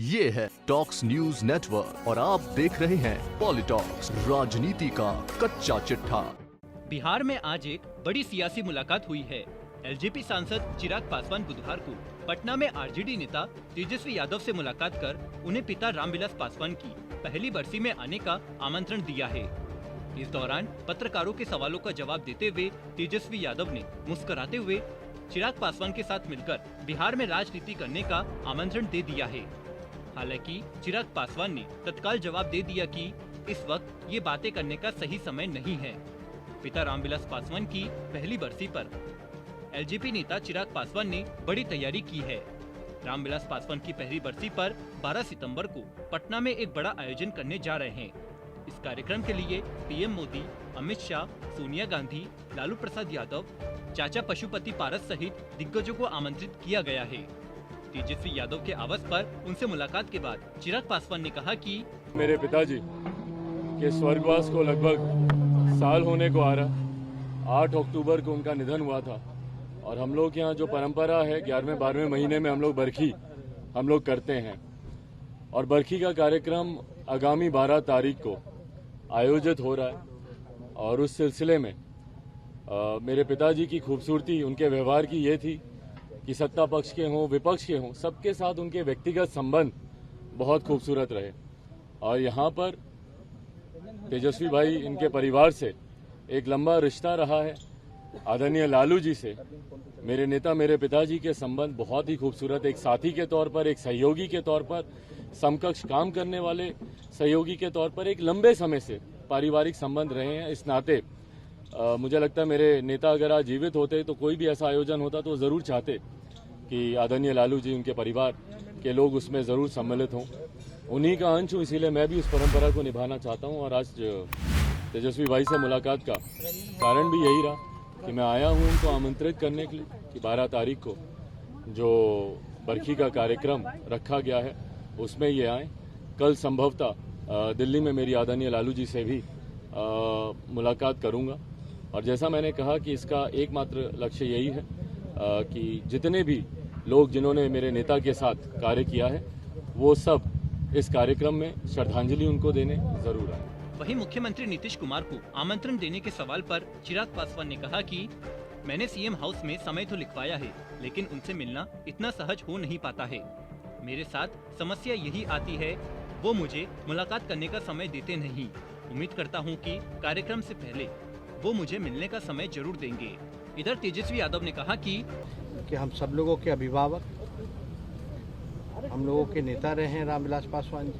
ये है talks news network और आप देख रहे हैं पॉलिटॉक्स, राजनीति का कच्चा चिट्ठा। बिहार में आज एक बड़ी सियासी मुलाकात हुई है। एलजेपी सांसद चिराग पासवान बुधवार को पटना में आरजेडी नेता तेजस्वी यादव से मुलाकात कर उन्हें पिता रामविलास पासवान की पहली बरसी में आने का आमंत्रण दिया है। इस दौरान पत्रकारों के सवालों का जवाब देते हुए तेजस्वी यादव ने मुस्कुराते हुए चिराग पासवान के साथ मिलकर बिहार में राजनीति करने का आमंत्रण दे दिया है। हालांकि चिराग पासवान ने तत्काल जवाब दे दिया कि इस वक्त ये बातें करने का सही समय नहीं है। पिता रामविलास पासवान की पहली बरसी पर एलजेपी नेता चिराग पासवान ने बड़ी तैयारी की है। रामविलास पासवान की पहली बरसी पर 12 सितंबर को पटना में एक बड़ा आयोजन करने जा रहे हैं। इस कार्यक्रम के लिए पीएम मोदी, अमित शाह, सोनिया गांधी, लालू प्रसाद यादव, चाचा पशुपति पारस सहित दिग्गजों को आमंत्रित किया गया है। तेजस्वी यादव के आवास पर उनसे मुलाकात के बाद चिराग पासवान ने कहा कि मेरे पिताजी के स्वर्गवास को लगभग साल होने को आ रहा। 8 अक्टूबर को उनका निधन हुआ था और हम लोग यहाँ जो परंपरा है 11वें-12वें महीने में हम लोग बरखी करते हैं और बरखी का कार्यक्रम आगामी 12 तारीख को आयोजित हो रहा है। और उस सिलसिले में मेरे पिताजी की खूबसूरती उनके व्यवहार की ये थी कि सत्ता पक्ष के हों विपक्ष के हों सबके साथ उनके व्यक्तिगत संबंध बहुत खूबसूरत रहे। और यहाँ पर तेजस्वी भाई इनके परिवार से एक लंबा रिश्ता रहा है। आदरणीय लालू जी से मेरे नेता मेरे पिताजी के संबंध बहुत ही खूबसूरत, एक साथी के तौर पर, एक सहयोगी के तौर पर, समकक्ष काम करने वाले सहयोगी के तौर पर एक लंबे समय से पारिवारिक संबंध रहे हैं। इस नाते मुझे लगता है मेरे नेता अगर आज जीवित होते तो कोई भी ऐसा आयोजन होता तो जरूर चाहते कि आदरणीय लालू जी उनके परिवार के लोग उसमें जरूर सम्मिलित हों। उन्हीं का अंश हूँ, इसीलिए मैं भी उस परंपरा को निभाना चाहता हूँ। और आज तेजस्वी भाई से मुलाकात का कारण भी यही रहा कि मैं आया हूँ उनको आमंत्रित करने के लिए कि 12 तारीख को जो बरखी का कार्यक्रम रखा गया है उसमें ये आए। कल संभवतः दिल्ली में मेरी आदरणीय लालू जी से भी मुलाकात करूंगा। और जैसा मैंने कहा कि इसका एकमात्र लक्ष्य यही है कि जितने भी लोग जिन्होंने मेरे नेता के साथ कार्य किया है वो सब इस कार्यक्रम में श्रद्धांजलि उनको देने जरूर आए। वहीं मुख्यमंत्री नीतीश कुमार को आमंत्रण देने के सवाल पर चिराग पासवान ने कहा कि मैंने सीएम हाउस में समय तो लिखवाया है, लेकिन उनसे मिलना इतना सहज हो नहीं पाता है। मेरे साथ समस्या यही आती है, वो मुझे मुलाकात करने का समय देते नहीं। उम्मीद करता हूँ कि कार्यक्रम से पहले वो मुझे मिलने का समय जरूर देंगे। इधर तेजस्वी यादव ने कहा कि हम सब लोगों के अभिभावक, हम लोगों के नेता रहे हैं रामविलास पासवान जी,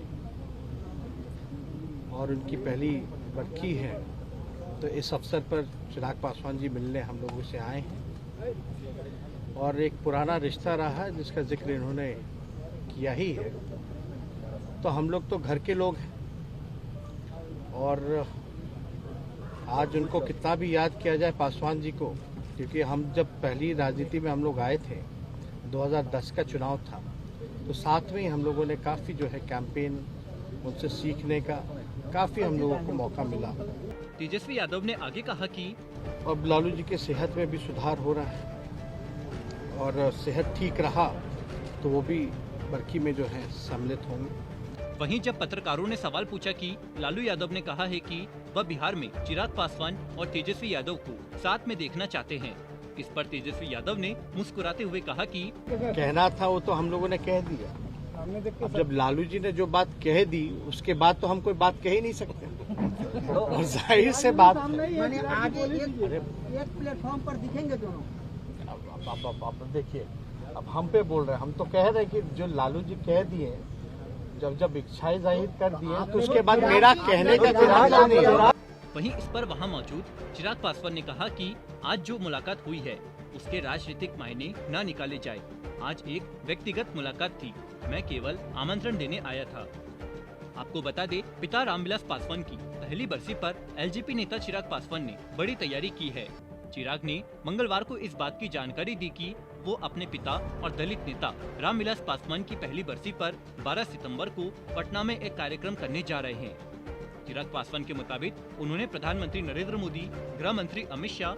और उनकी पहली बरखी है तो इस अवसर पर चिराग पासवान जी मिलने हम लोगों से आए हैं। और एक पुराना रिश्ता रहा है जिसका जिक्र इन्होंने किया ही है, तो हम लोग तो घर के लोग हैं। और आज उनको कितना भी याद किया जाए पासवान जी को, क्योंकि हम जब पहली राजनीति में हम लोग आए थे 2010 का चुनाव था तो साथ में ही हम लोगों ने काफ़ी जो है कैंपेन उनसे सीखने का काफ़ी हम लोगों को मौका मिला। तेजस्वी यादव ने आगे कहा कि अब लालू जी के सेहत में भी सुधार हो रहा है और सेहत ठीक रहा तो वो भी बरखी में जो है सम्मिलित होंगे। वहीं जब पत्रकारों ने सवाल पूछा कि लालू यादव ने कहा है कि वह बिहार में चिराग पासवान और तेजस्वी यादव को साथ में देखना चाहते हैं, इस पर तेजस्वी यादव ने मुस्कुराते हुए कहा कि कहना था वो तो हम लोगों ने कह दिया। अब जब लालू जी ने जो बात कह दी उसके बाद तो हम कोई बात कह ही नहीं सकते। और जाहिर से बात एक प्लेटफॉर्म पर दिखेंगे दोनों। अब देखिए, अब हम पे बोल रहे हैं, हम तो कह रहे हैं कि जो लालू जी कह दिए, जब इच्छाएं जाहिर कर दिए तो उसके बाद मेरा कहने का कोई मतलब नहीं है। वहीं इस पर वहां मौजूद चिराग पासवान ने कहा कि आज जो मुलाकात हुई है उसके राजनीतिक मायने न निकाले जाए। आज एक व्यक्तिगत मुलाकात थी, मैं केवल आमंत्रण देने आया था। आपको बता दे, पिता रामविलास पासवान की पहली बरसी पर एलजेपी नेता चिराग पासवान ने बड़ी तैयारी की है। चिराग ने मंगलवार को इस बात की जानकारी दी कि वो अपने पिता और दलित नेता रामविलास पासवान की पहली बरसी पर 12 सितंबर को पटना में एक कार्यक्रम करने जा रहे हैं। चिराग पासवान के मुताबिक उन्होंने प्रधानमंत्री नरेंद्र मोदी, गृह मंत्री अमित शाह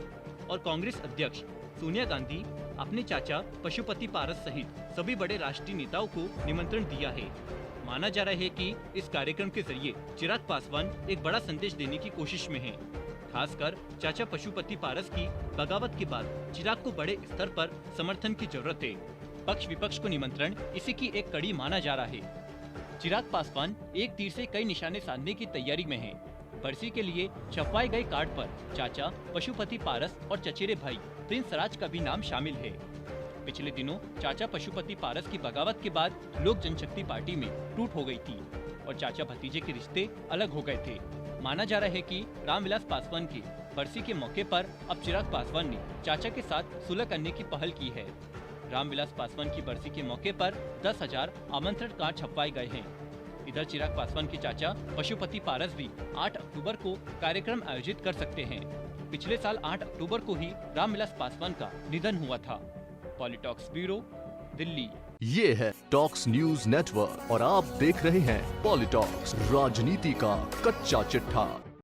और कांग्रेस अध्यक्ष सोनिया गांधी, अपने चाचा पशुपति पारस सहित सभी बड़े राष्ट्रीय नेताओं को निमंत्रण दिया है। माना जा रहा है कि इस कार्यक्रम के जरिए चिराग पासवान एक बड़ा संदेश देने की कोशिश में हैं। खासकर चाचा पशुपति पारस की बगावत के बाद चिराग को बड़े स्तर पर समर्थन की जरूरत है। पक्ष विपक्ष को निमंत्रण इसी की एक कड़ी माना जा रहा है। चिराग पासवान एक तीर से कई निशाने साधने की तैयारी में हैं। बरसी के लिए छपवाए गए कार्ड पर चाचा पशुपति पारस और चचेरे भाई प्रिंस राज का भी नाम शामिल है। पिछले दिनों चाचा पशुपति पारस की बगावत के बाद लोक जनशक्ति पार्टी में टूट हो गई थी और चाचा भतीजे के रिश्ते अलग हो गए थे। माना जा रहा है कि रामविलास पासवान की बरसी के मौके पर अब चिराग पासवान ने चाचा के साथ सुलह करने की पहल की है। रामविलास पासवान की बरसी के मौके पर 10,000 आमंत्रण कार्ड छपवाए गए हैं। इधर चिराग पासवान के चाचा पशुपति पारस भी 8 अक्टूबर को कार्यक्रम आयोजित कर सकते हैं। पिछले साल 8 अक्टूबर को ही रामविलास पासवान का निधन हुआ था। पॉलिटॉक्स ब्यूरो, दिल्ली। ये है टॉक्स न्यूज नेटवर्क और आप देख रहे हैं पॉलिटॉक्स, राजनीति का कच्चा चिट्ठा।